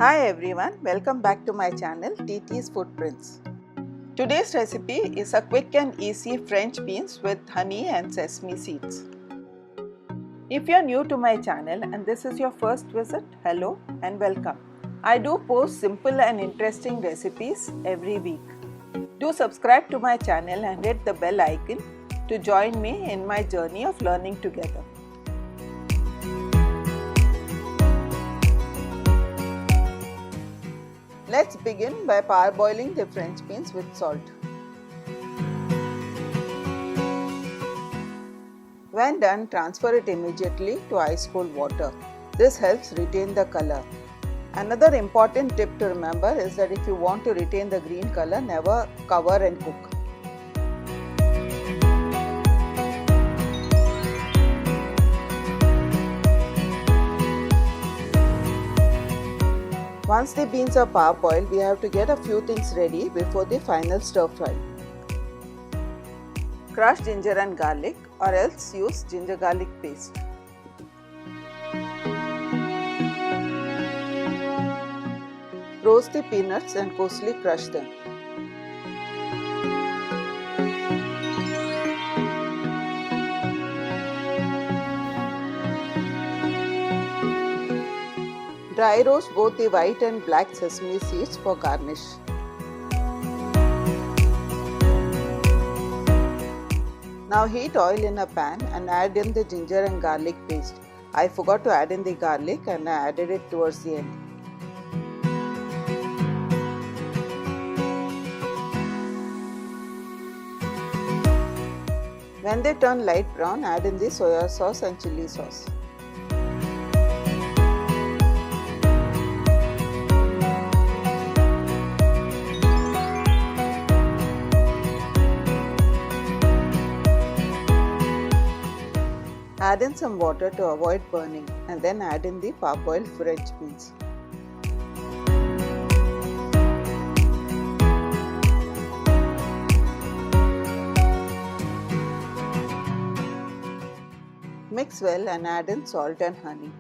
Hi everyone, welcome back to my channel TT's Footprints. Today's recipe is a quick and easy French beans with honey and sesame seeds. If you are new to my channel and this is your first visit, hello and welcome. I do post simple and interesting recipes every week. Do subscribe to my channel and hit the bell icon to join me in my journey of learning together. Let's begin by parboiling the French beans with salt. When done, transfer it immediately to ice cold water. This helps retain the color. Another important tip to remember is that if you want to retain the green color, never cover and cook. Once the beans are parboiled, we have to get a few things ready before the final stir fry. Crush ginger and garlic, or else use ginger garlic paste. Roast the peanuts and coarsely crush them. Dry roast both the white and black sesame seeds for garnish. Now heat oil in a pan and add in the ginger and garlic paste. I forgot to add in the garlic and I added it towards the end. When they turn light brown, add in the soya sauce and chili sauce. Add in some water to avoid burning and then add in the parboiled French beans. Mix well and add in salt and honey.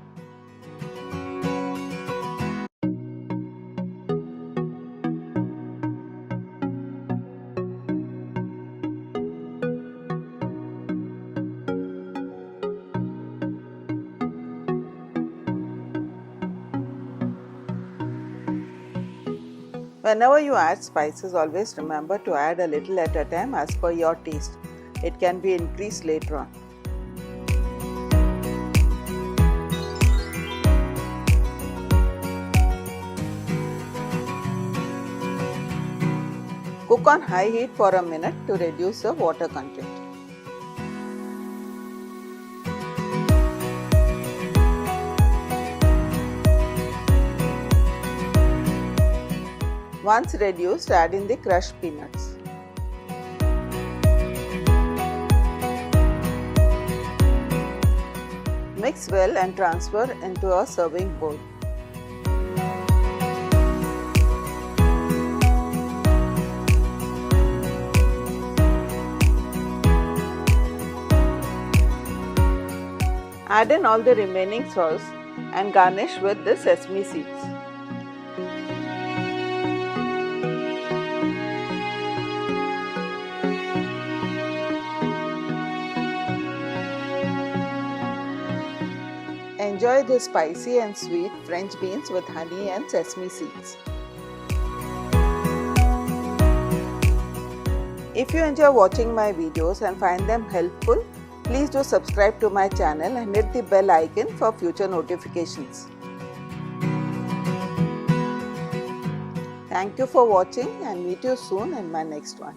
Whenever you add spices, always remember to add a little at a time as per your taste. It can be increased later on. Cook on high heat for a minute to reduce the water content. Once reduced, add in the crushed peanuts. Mix well and transfer into a serving bowl. Add in all the remaining sauce and garnish with the sesame seeds. Enjoy the spicy and sweet French beans with honey and sesame seeds. If you enjoy watching my videos and find them helpful, please do subscribe to my channel and hit the bell icon for future notifications. Thank you for watching and meet you soon in my next one.